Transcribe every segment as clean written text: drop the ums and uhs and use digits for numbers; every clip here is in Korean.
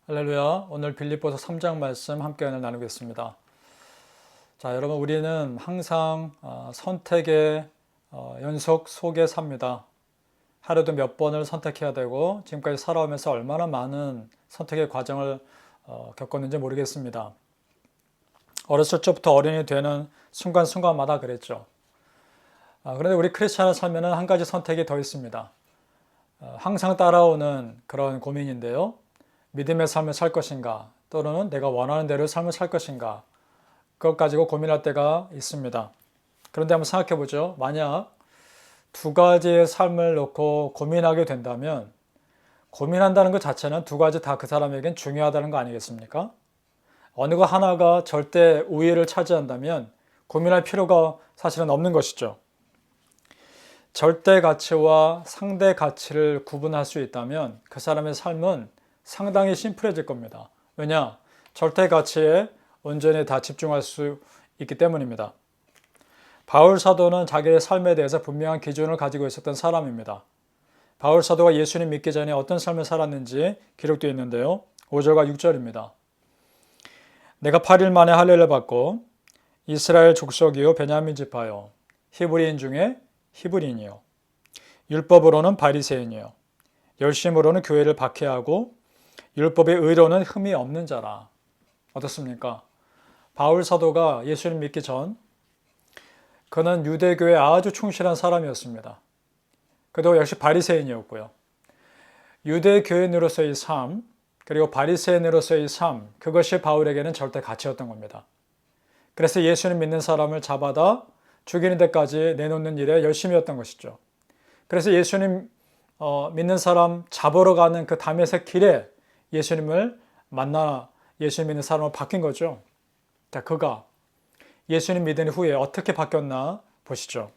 할렐루야. 오늘 빌립보서 3장 말씀 함께 나누겠습니다. 자, 여러분, 우리는 항상 선택의 연속 속에 삽니다. 하루도 몇 번을 선택해야 되고 지금까지 살아오면서 얼마나 많은 선택의 과정을 겪었는지 모르겠습니다. 어렸을 적부터 어른이 되는 순간순간마다 그랬죠. 그런데 우리 크리스찬을 살면 한 가지 선택이 더 있습니다. 항상 따라오는 그런 고민인데요. 믿음의 삶을 살 것인가, 또는 내가 원하는 대로 삶을 살 것인가, 그것 가지고 고민할 때가 있습니다. 그런데 한번 생각해 보죠. 만약 두 가지의 삶을 놓고 고민하게 된다면, 고민한다는 것 자체는 두 가지 다 그 사람에겐 중요하다는 거 아니겠습니까? 어느 거 하나가 절대 우위를 차지한다면 고민할 필요가 사실은 없는 것이죠. 절대 가치와 상대 가치를 구분할 수 있다면 그 사람의 삶은 상당히 심플해질 겁니다. 왜냐? 절대 가치에 온전히 다 집중할 수 있기 때문입니다. 바울 사도는 자기의 삶에 대해서 분명한 기준을 가지고 있었던 사람입니다. 바울 사도가 예수님 믿기 전에 어떤 삶을 살았는지 기록되어 있는데요. 5절과 6절입니다. 내가 8일 만에 할례를 받고 이스라엘 족속이요 베냐민 지파요 히브리인 중에 히브리인이요 율법으로는 바리새인이요 열심으로는 교회를 박해하고 율법의 의로는 흠이 없는 자라. 어떻습니까? 바울 사도가 예수님 믿기 전 그는 유대교에 아주 충실한 사람이었습니다. 그도 역시 바리새인이었고요. 유대교인으로서의 삶, 그리고 바리새인으로서의 삶, 그것이 바울에게는 절대 가치였던 겁니다. 그래서 예수님 믿는 사람을 잡아다 죽이는 데까지 내놓는 일에 열심이었던 것이죠. 그래서 예수님 믿는 사람 잡으러 가는 그 다메섹 길에 예수님을 만나 예수님 믿는 사람으로 바뀐 거죠. 자, 그가 예수님 믿은 후에 어떻게 바뀌었나 보시죠.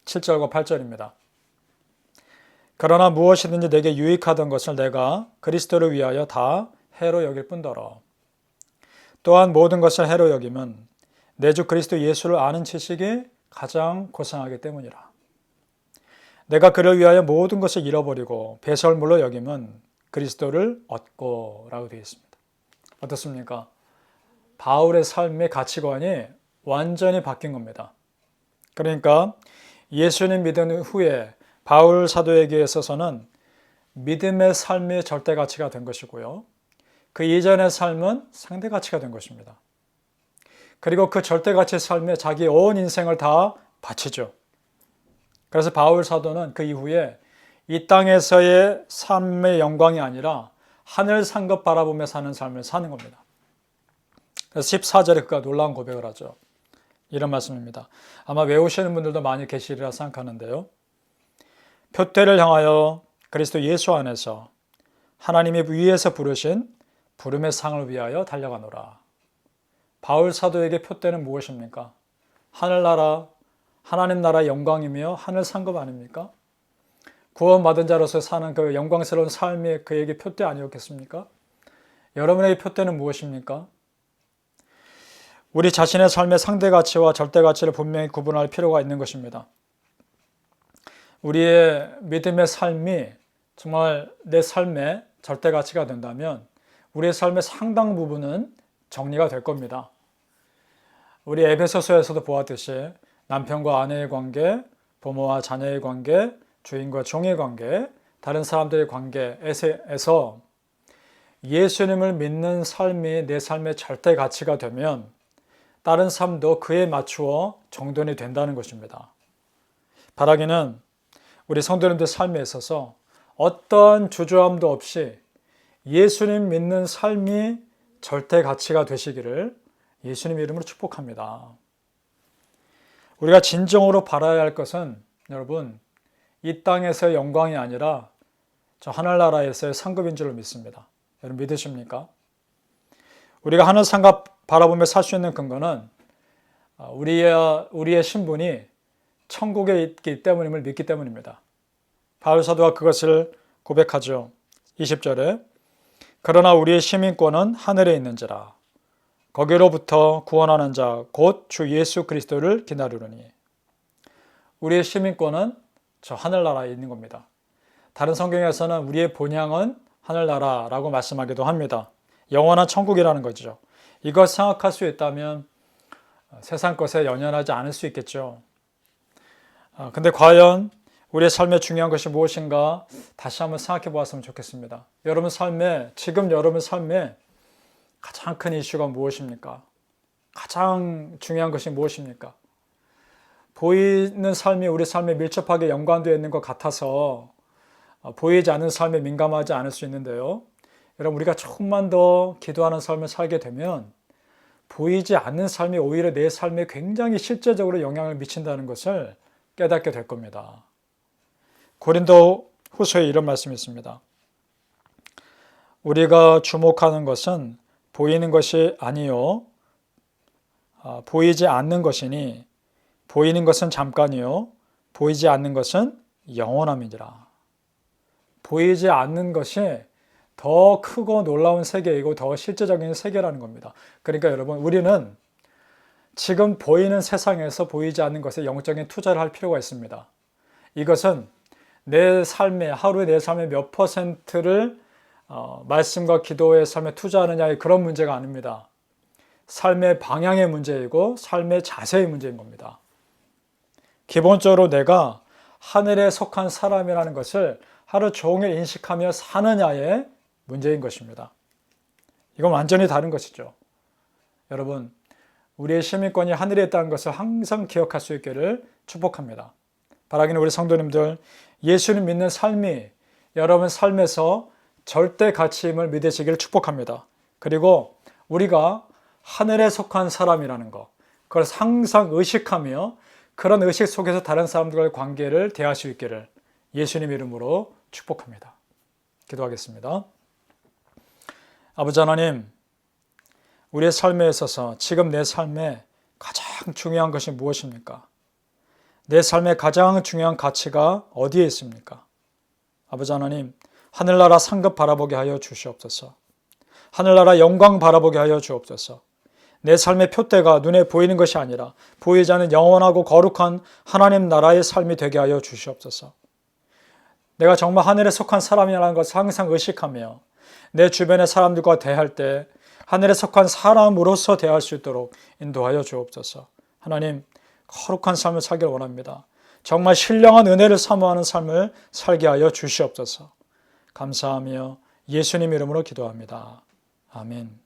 7절과 8절입니다. 그러나 무엇이든지 내게 유익하던 것을 내가 그리스도를 위하여 다 해로 여길 뿐더러 또한 모든 것을 해로 여김은 내 주 그리스도 예수를 아는 지식이 가장 고상하기 때문이라. 내가 그를 위하여 모든 것을 잃어버리고 배설물로 여김은 그리스도를 얻고 라고 되어 있습니다. 어떻습니까? 바울의 삶의 가치관이 완전히 바뀐 겁니다. 그러니까 예수님 믿은 후에 바울 사도에게 있어서는 믿음의 삶이 절대 가치가 된 것이고요. 그 이전의 삶은 상대 가치가 된 것입니다. 그리고 그 절대 가치의 삶에 자기 온 인생을 다 바치죠. 그래서 바울 사도는 그 이후에 이 땅에서의 삶의 영광이 아니라 하늘 산 것 바라보며 사는 삶을 사는 겁니다. 그래서 14절에 그가 놀라운 고백을 하죠. 이런 말씀입니다. 아마 외우시는 분들도 많이 계시리라 생각하는데요. 표대를 향하여 그리스도 예수 안에서 하나님이 위에서 부르신 부름의 상을 위하여 달려가노라. 바울 사도에게 표대는 무엇입니까? 하늘나라, 하나님 나라의 영광이며 하늘 상급 아닙니까? 구원받은 자로서 사는 그 영광스러운 삶이 그에게 표대 아니었겠습니까? 여러분에게 표대는 무엇입니까? 우리 자신의 삶의 상대 가치와 절대 가치를 분명히 구분할 필요가 있는 것입니다. 우리의 믿음의 삶이 정말 내 삶의 절대 가치가 된다면 우리의 삶의 상당 부분은 정리가 될 겁니다. 우리 에베소서에서도 보았듯이 남편과 아내의 관계, 부모와 자녀의 관계, 주인과 종의 관계, 다른 사람들의 관계에서 예수님을 믿는 삶이 내 삶의 절대 가치가 되면 다른 삶도 그에 맞추어 정돈이 된다는 것입니다. 바라기는 우리 성도님들 삶에 있어서 어떤 주저함도 없이 예수님 믿는 삶이 절대 가치가 되시기를 예수님 이름으로 축복합니다. 우리가 진정으로 바라야 할 것은 여러분 이 땅에서의 영광이 아니라 저 하늘나라에서의 상급인 줄로 믿습니다. 여러분 믿으십니까? 우리가 하늘 상급 바라보며 살 수 있는 근거는 우리의 신분이 천국에 있기 때문임을 믿기 때문입니다. 바울 사도가 그것을 고백하죠. 20절에 그러나 우리의 시민권은 하늘에 있는지라 거기로부터 구원하는 자 곧 주 예수 그리스도를 기다리노니. 우리의 시민권은 저 하늘나라에 있는 겁니다. 다른 성경에서는 우리의 본향은 하늘나라라고 말씀하기도 합니다. 영원한 천국이라는 거죠. 이걸 생각할 수 있다면 세상 것에 연연하지 않을 수 있겠죠. 근데 과연 우리의 삶에 중요한 것이 무엇인가 다시 한번 생각해 보았으면 좋겠습니다. 지금 여러분 삶에 가장 큰 이슈가 무엇입니까? 가장 중요한 것이 무엇입니까? 보이는 삶이 우리 삶에 밀접하게 연관되어 있는 것 같아서 보이지 않는 삶에 민감하지 않을 수 있는데요. 여러분, 우리가 조금만 더 기도하는 삶을 살게 되면 보이지 않는 삶이 오히려 내 삶에 굉장히 실제적으로 영향을 미친다는 것을 깨닫게 될 겁니다. 고린도 후서에 이런 말씀이 있습니다. 우리가 주목하는 것은 보이는 것이 아니요 보이지 않는 것이니 보이는 것은 잠깐이요 보이지 않는 것은 영원함이니라. 보이지 않는 것이 더 크고 놀라운 세계이고 더 실제적인 세계라는 겁니다. 그러니까 여러분, 우리는 지금 보이는 세상에서 보이지 않는 것에 영적인 투자를 할 필요가 있습니다. 이것은 하루에 내 삶의 몇 퍼센트를 말씀과 기도의 삶에 투자하느냐의 그런 문제가 아닙니다. 삶의 방향의 문제이고 삶의 자세의 문제인 겁니다. 기본적으로 내가 하늘에 속한 사람이라는 것을 하루 종일 인식하며 사느냐의 문제인 것입니다. 이건 완전히 다른 것이죠. 여러분, 우리의 시민권이 하늘에 있다는 것을 항상 기억할 수 있기를 축복합니다. 바라기는 우리 성도님들, 예수님 믿는 삶이 여러분 삶에서 절대 가치임을 믿으시기를 축복합니다. 그리고 우리가 하늘에 속한 사람이라는 것, 그걸 항상 의식하며 그런 의식 속에서 다른 사람들과의 관계를 대할 수 있기를 예수님 이름으로 축복합니다. 기도하겠습니다. 아버지 하나님, 우리의 삶에 있어서 지금 내 삶에 가장 중요한 것이 무엇입니까? 내 삶의 가장 중요한 가치가 어디에 있습니까? 아버지 하나님, 하늘나라 상급 바라보게 하여 주시옵소서. 하늘나라 영광 바라보게 하여 주옵소서. 내 삶의 표대가 눈에 보이는 것이 아니라 보이지 않는 영원하고 거룩한 하나님 나라의 삶이 되게 하여 주시옵소서. 내가 정말 하늘에 속한 사람이라는 것을 항상 의식하며 내 주변의 사람들과 대할 때 하늘에 속한 사람으로서 대할 수 있도록 인도하여 주옵소서. 하나님, 거룩한 삶을 살기를 원합니다. 정말 신령한 은혜를 사모하는 삶을 살게 하여 주시옵소서. 감사하며 예수님 이름으로 기도합니다. 아멘.